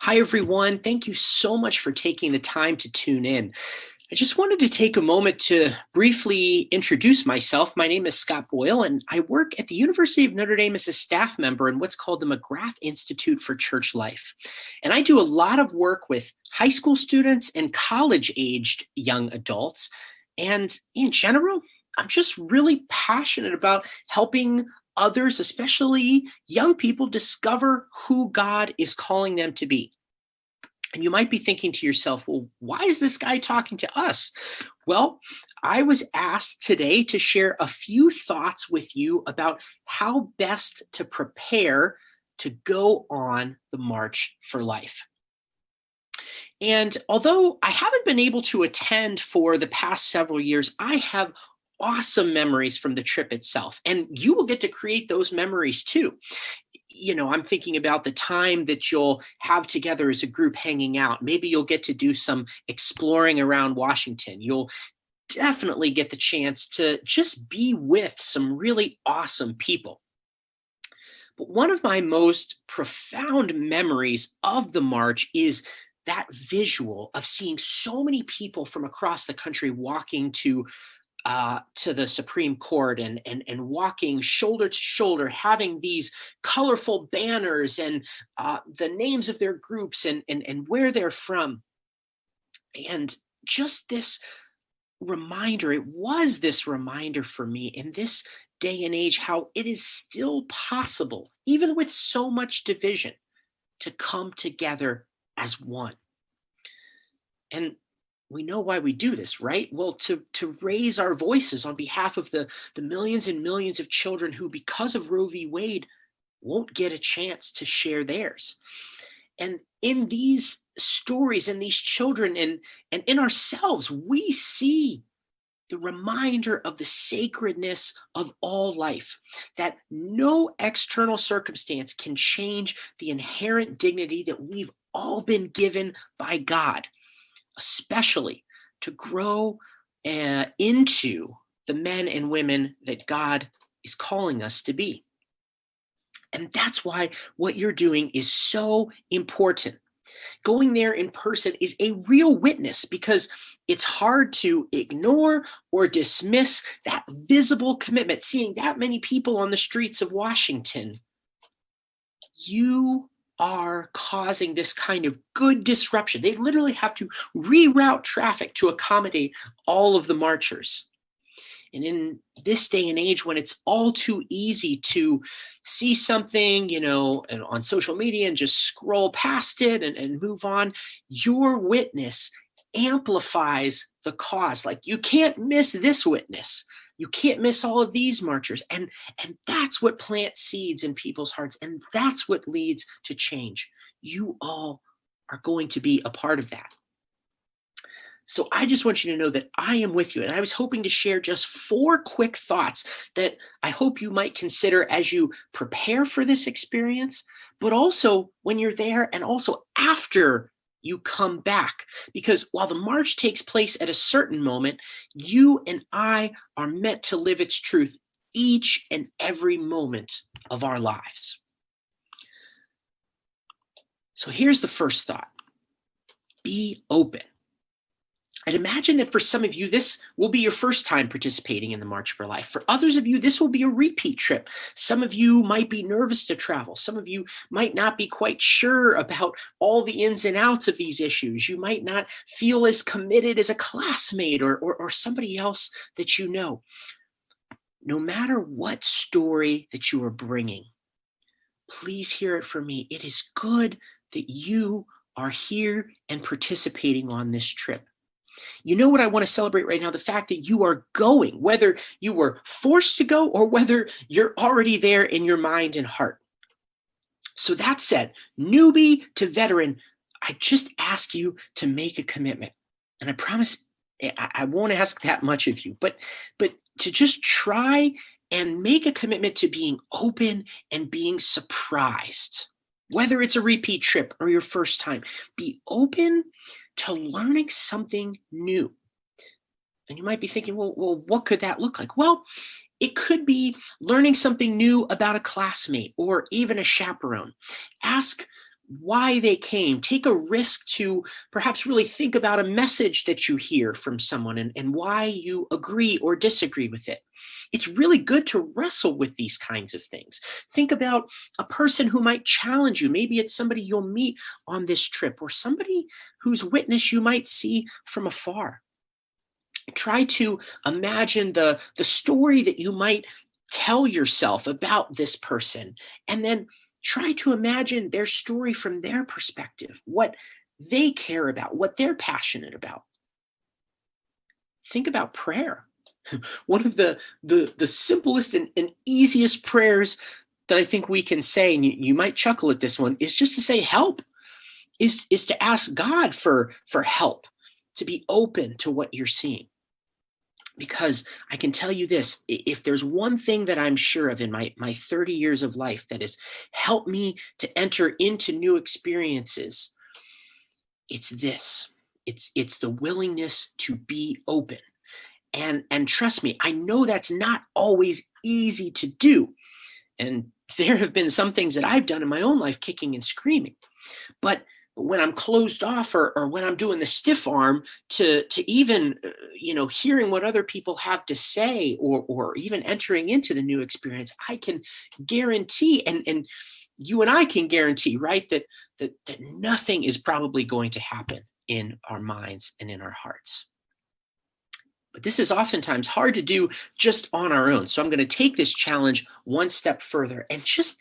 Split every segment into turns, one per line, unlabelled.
Hi, everyone. Thank you so much for taking the time to tune in. I just wanted to take a moment to briefly introduce myself. My name is Scott Boyle, and I work at the University of Notre Dame as a staff member in what's called the McGrath Institute for Church Life. And I do a lot of work with high school students and college-aged young adults. And in general, I'm just really passionate about helping others, especially young people, discover who God is calling them to be. And you might be thinking to yourself, well, why is this guy talking to us? Well, I was asked today to share a few thoughts with you about how best to prepare to go on the March for Life. And although I haven't been able to attend for the past several years, I have awesome memories from the trip itself. And you will get to create those memories too. I'm thinking about the time that you'll have together as a group hanging out. Maybe you'll get to do some exploring around Washington. You'll definitely get the chance to just be with some really awesome people. But one of my most profound memories of the march is that visual of seeing so many people from across the country walking to the Supreme Court and walking shoulder to shoulder, having these colorful banners and the names of their groups and where they're from. And just this reminder, it was this reminder for me in this day and age, how it is still possible, even with so much division, to come together as one. And we know why we do this, right? Well, to raise our voices on behalf of the millions and millions of children who, because of Roe v. Wade, won't get a chance to share theirs. And in these stories and these children and in ourselves, we see the reminder of the sacredness of all life, that no external circumstance can change the inherent dignity that we've all been given by God, especially to grow into the men and women that God is calling us to be. And that's why what you're doing is so important. Going there in person is a real witness, because it's hard to ignore or dismiss that visible commitment. Seeing that many people on the streets of Washington, you are causing this kind of good disruption. They literally have to reroute traffic to accommodate all of the marchers. And in this day and age, when it's all too easy to see something, and on social media and just scroll past it and move on, your witness amplifies the cause. Like, you can't miss this witness. You can't miss all of these marchers. And that's what plants seeds in people's hearts. And that's what leads to change. You all are going to be a part of that. So I just want you to know that I am with you. And I was hoping to share just 4 quick thoughts that I hope you might consider as you prepare for this experience, but also when you're there and also after you come back. Because while the march takes place at a certain moment, you and I are meant to live its truth each and every moment of our lives. So here's the first thought. Be open. I'd imagine that for some of you, this will be your first time participating in the March for Life. For others of you, this will be a repeat trip. Some of you might be nervous to travel. Some of you might not be quite sure about all the ins and outs of these issues. You might not feel as committed as a classmate or somebody else that you know. No matter what story that you are bringing, please hear it from me. It is good that you are here and participating on this trip. You know what I want to celebrate right now? The fact that you are going, whether you were forced to go or whether you're already there in your mind and heart. So that said, newbie to veteran, I just ask you to make a commitment. And I promise I won't ask that much of you, but to just try and make a commitment to being open and being surprised. Whether it's a repeat trip or your first time, be open to learning something new. And you might be thinking, well, what could that look like? Well, it could be learning something new about a classmate or even a chaperone. Ask why they came. Take a risk to perhaps really think about a message that you hear from someone and why you agree or disagree with it. It's really good to wrestle with these kinds of things. Think about a person who might challenge you. Maybe it's somebody you'll meet on this trip or somebody whose witness you might see from afar. Try to imagine the story that you might tell yourself about this person, and then try to imagine their story from their perspective, what they care about, what they're passionate about. Think about prayer. One of the simplest and easiest prayers that I think we can say, and you might chuckle at this one, is just to say help, is to ask God for help, to be open to what you're seeing. Because I can tell you this, if there's one thing that I'm sure of in my 30 years of life that has helped me to enter into new experiences, it's this. It's the willingness to be open. And trust me, I know that's not always easy to do. And there have been some things that I've done in my own life, kicking and screaming. But when I'm closed off or when I'm doing the stiff arm to even, hearing what other people have to say or even entering into the new experience, I can guarantee, and you and I can guarantee, right, that nothing is probably going to happen in our minds and in our hearts. But this is oftentimes hard to do just on our own. So I'm going to take this challenge one step further and just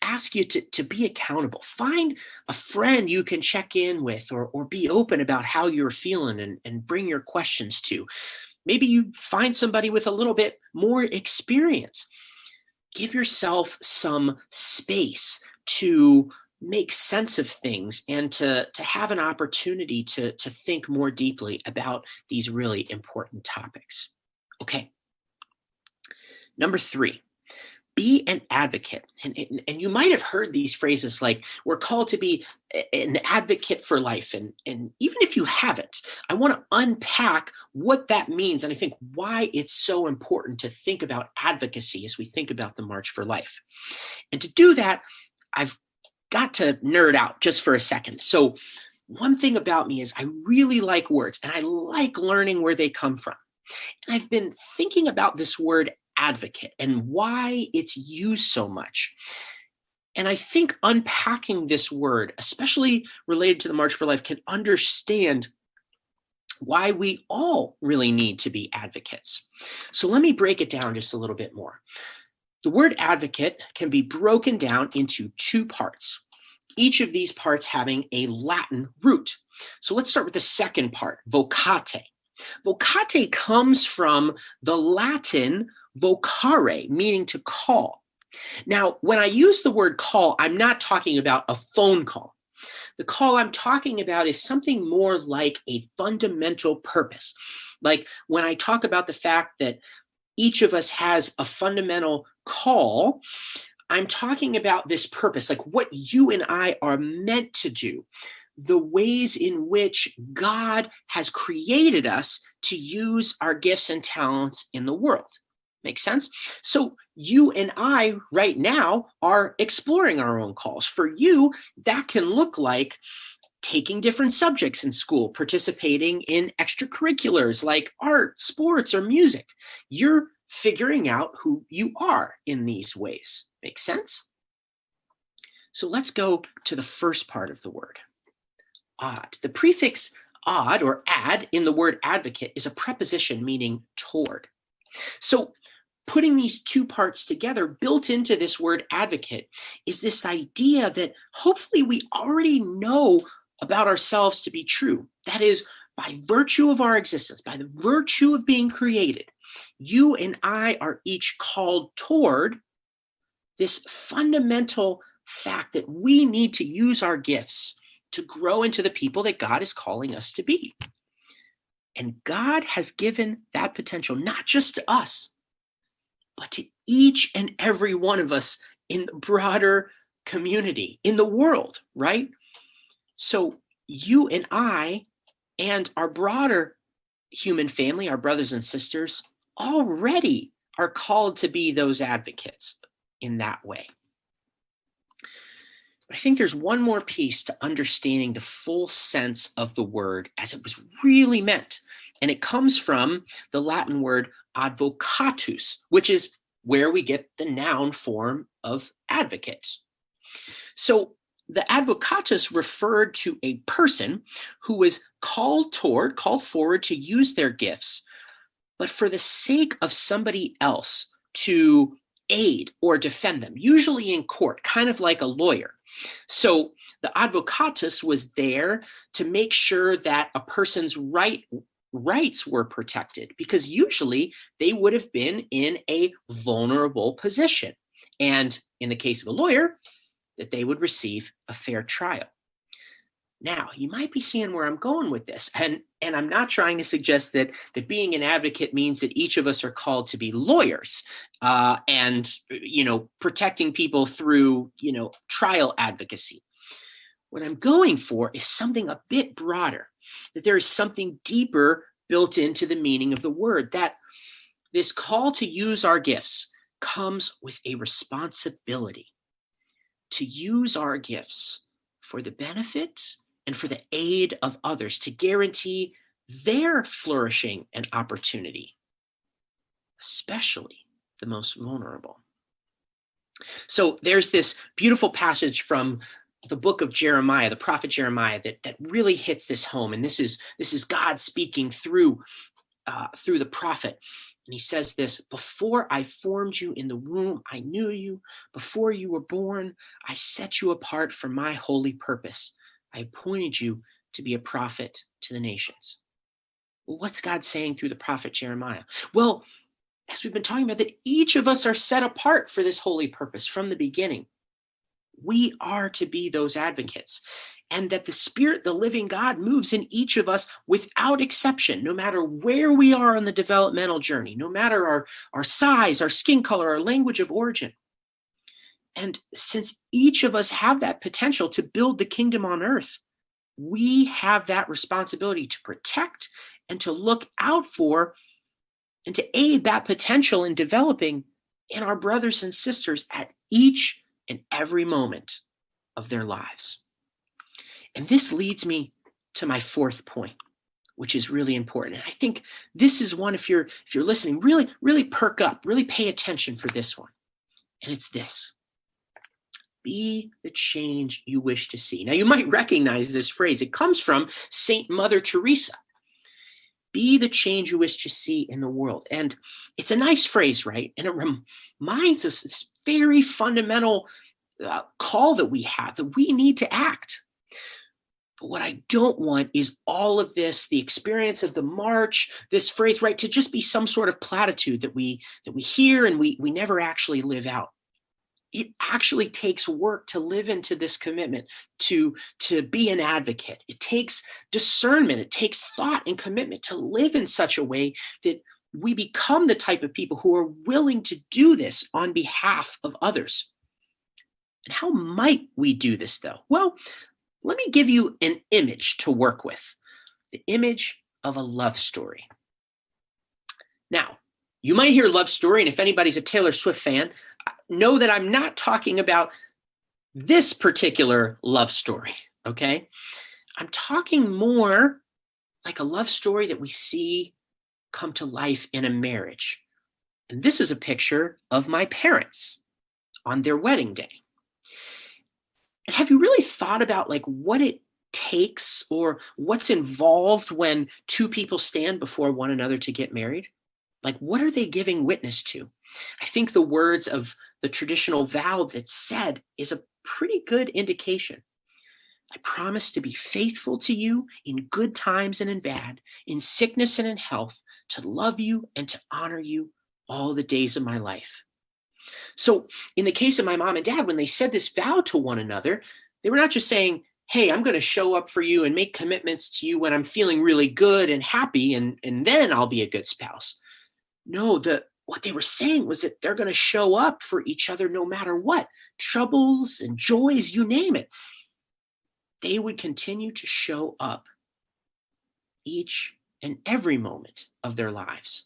ask you to be accountable. Find a friend you can check in with or be open about how you're feeling and bring your questions to. Maybe you find somebody with a little bit more experience. Give yourself some space to make sense of things and to have an opportunity to think more deeply about these really important topics. Okay. Number 3. Be an advocate. And you might have heard these phrases like, we're called to be an advocate for life. And even if you haven't, I want to unpack what that means. And I think why it's so important to think about advocacy as we think about the March for Life. And to do that, I've got to nerd out just for a second. So one thing about me is I really like words and I like learning where they come from. And I've been thinking about this word advocate and why it's used so much. And I think unpacking this word, especially related to the March for Life, can understand why we all really need to be advocates. So let me break it down just a little bit more. The word advocate can be broken down into 2 parts, each of these parts having a Latin root. So let's start with the second part, vocate. Vocate comes from the Latin vocare, meaning to call. Now, when I use the word call, I'm not talking about a phone call. The call I'm talking about is something more like a fundamental purpose. Like when I talk about the fact that each of us has a fundamental call, I'm talking about this purpose, like what you and I are meant to do, the ways in which God has created us to use our gifts and talents in the world. Make sense? So you and I right now are exploring our own calls. For you, that can look like taking different subjects in school, participating in extracurriculars like art, sports, or music. You're figuring out who you are in these ways. Make sense? So let's go to the first part of the word, odd. The prefix odd or ad in the word advocate is a preposition meaning toward. So putting these 2 parts together, built into this word advocate, is this idea that hopefully we already know about ourselves to be true. That is, by virtue of our existence, by the virtue of being created, you and I are each called toward this fundamental fact that we need to use our gifts to grow into the people that God is calling us to be. And God has given that potential not just to us, but to each and every one of us in the broader community, in the world, right? So you and I and our broader human family, our brothers and sisters, already are called to be those advocates in that way. But I think there's one more piece to understanding the full sense of the word as it was really meant. And it comes from the Latin word advocatus, which is where we get the noun form of advocate. So the advocatus referred to a person who was called forward to use their gifts, but for the sake of somebody else, to aid or defend them, usually in court, kind of like a lawyer. So the advocatus was there to make sure that a person's rights were protected, because usually they would have been in a vulnerable position. And in the case of a lawyer, that they would receive a fair trial. Now, you might be seeing where I'm going with this. And I'm not trying to suggest that being an advocate means that each of us are called to be lawyers and protecting people through, trial advocacy. What I'm going for is something a bit broader, that there is something deeper built into the meaning of the word, that this call to use our gifts comes with a responsibility to use our gifts for the benefit and for the aid of others, to guarantee their flourishing and opportunity, especially the most vulnerable. So there's this beautiful passage from the book of Jeremiah, the prophet Jeremiah, that really hits this home. And this is God speaking through the prophet. And he says this: "Before I formed you in the womb, I knew you. Before you were born, I set you apart for my holy purpose. I appointed you to be a prophet to the nations." Well, what's God saying through the prophet Jeremiah? Well, as we've been talking about, that each of us are set apart for this holy purpose from the beginning. We are to be those advocates, and that the Spirit, the living God, moves in each of us without exception, no matter where we are on the developmental journey, no matter our size, our skin color, our language of origin. And since each of us have that potential to build the kingdom on earth, we have that responsibility to protect and to look out for and to aid that potential in developing in our brothers and sisters at each and every moment of their lives. And this leads me to my fourth point, which is really important. And I think this is one, if you're listening, really perk up, really pay attention for this one. And it's this: be the change you wish to see. Now, you might recognize this phrase. It comes from Saint Mother Teresa. Be the change you wish to see in the world. And it's a nice phrase, right? And it reminds us this very fundamental call that we have, that we need to act. But what I don't want is all of this, the experience of the march, this phrase, right, to just be some sort of platitude that we hear and we never actually live out. It actually takes work to live into this commitment to be an advocate. It takes discernment. It takes thought and commitment to live in such a way that we become the type of people who are willing to do this on behalf of others. And how might we do this, though? Well, let me give you an image to work with, the image of a love story. Now, you might hear love story, and if anybody's a Taylor Swift fan, know that I'm not talking about this particular love story, okay? I'm talking more like a love story that we see come to life in a marriage. And this is a picture of my parents on their wedding day. And have you really thought about what it takes or what's involved when two people stand before one another to get married? What are they giving witness to? I think the words of the traditional vow that's said is a pretty good indication. I promise to be faithful to you in good times and in bad, in sickness and in health, to love you and to honor you all the days of my life. So in the case of my mom and dad, when they said this vow to one another, they were not just saying, hey, I'm going to show up for you and make commitments to you when I'm feeling really good and happy, and then I'll be a good spouse. No, what they were saying was that they're going to show up for each other no matter what, troubles and joys, you name it. They would continue to show up each and every moment of their lives.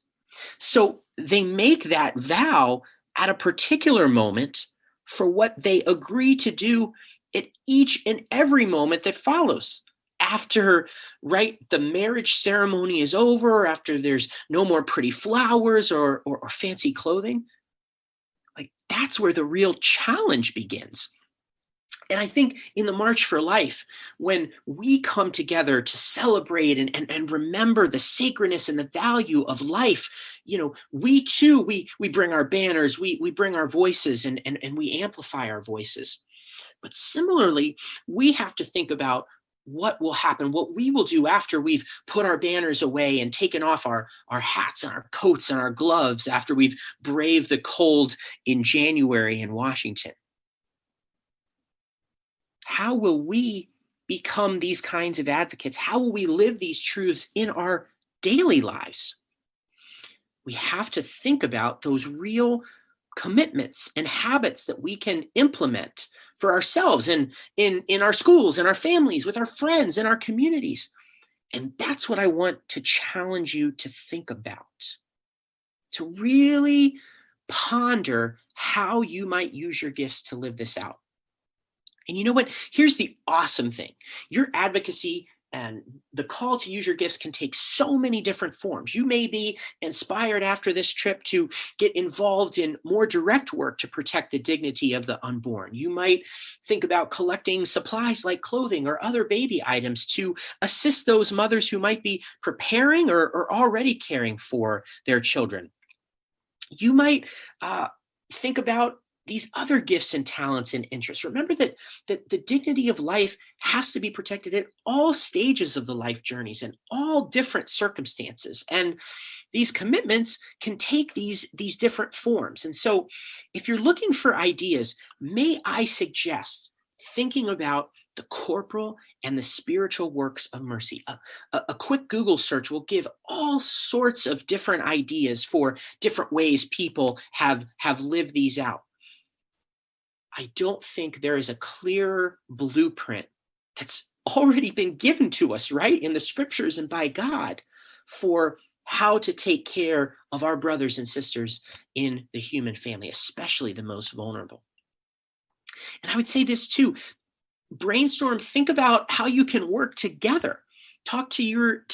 So they make that vow at a particular moment for what they agree to do at each and every moment that follows. After, right, the marriage ceremony is over, after there's no more pretty flowers or fancy clothing, like that's where the real challenge begins. And I think in the March for Life, when we come together to celebrate and remember the sacredness and the value of life, we too, we bring our banners, we bring our voices and we amplify our voices. But similarly, we have to think about what will happen, what we will do after we've put our banners away and taken off our hats and our coats and our gloves, after we've braved the cold in January in Washington. How will we become these kinds of advocates? How will we live these truths in our daily lives? We have to think about those real commitments and habits that we can implement for ourselves and in our schools and our families, with our friends and our communities. And that's what I want to challenge you to think about, to really ponder how you might use your gifts to live this out. And you know what? Here's the awesome thing. Your advocacy and the call to use your gifts can take so many different forms. You may be inspired after this trip to get involved in more direct work to protect the dignity of the unborn. You might think about collecting supplies like clothing or other baby items to assist those mothers who might be preparing or already caring for their children. You might think about these other gifts and talents and interests. Remember that the dignity of life has to be protected at all stages of the life journeys and all different circumstances. And these commitments can take these different forms. And so if you're looking for ideas, may I suggest thinking about the corporal and the spiritual works of mercy. A quick Google search will give all sorts of different ideas for different ways people have lived these out. I don't think there is a clear blueprint that's already been given to us, right, in the scriptures and by God, for how to take care of our brothers and sisters in the human family, especially the most vulnerable. And I would say this too, brainstorm, think about how you can work together. Talk to your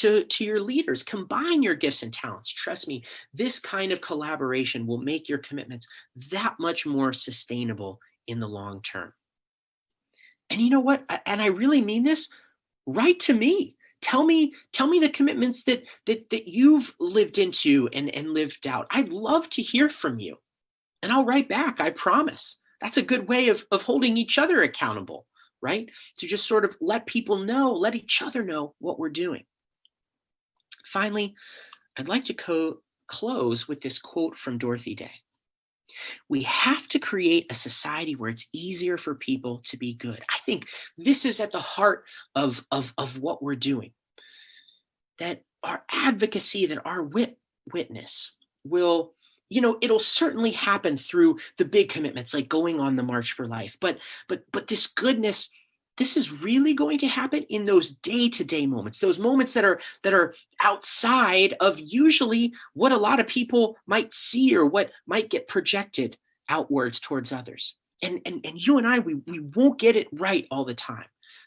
leaders, combine your gifts and talents. Trust me, this kind of collaboration will make your commitments that much more sustainable in the long term. And you know what? And I really mean this. Write to me. Tell me the commitments that you've lived into and lived out. I'd love to hear from you. And I'll write back, I promise. That's a good way of holding each other accountable, right? To just sort of let people know, let each other know what we're doing. Finally, I'd like to close with this quote from Dorothy Day. We have to create a society where it's easier for people to be good. I think this is at the heart of what we're doing. That our advocacy, that our witness will, it'll certainly happen through the big commitments like going on the March for Life. But this goodness, this is really going to happen in those day-to-day moments, those moments that are outside of usually what a lot of people might see or what might get projected outwards towards others. And you and I, we won't get it right all the time,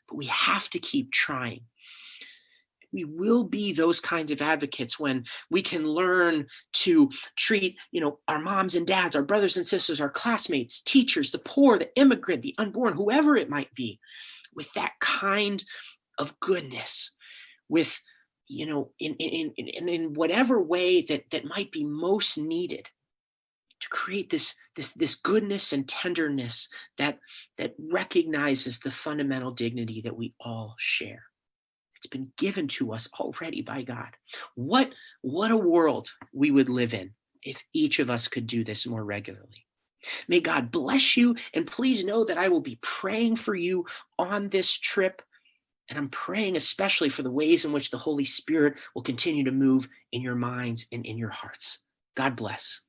but we have to keep trying. We will be those kinds of advocates when we can learn to treat, our moms and dads, our brothers and sisters, our classmates, teachers, the poor, the immigrant, the unborn, whoever it might be, with that kind of goodness, with, in whatever way that might be most needed to create this goodness and tenderness that recognizes the fundamental dignity that we all share. It's been given to us already by God. What a world we would live in if each of us could do this more regularly. May God bless you, and please know that I will be praying for you on this trip, and I'm praying especially for the ways in which the Holy Spirit will continue to move in your minds and in your hearts. God bless.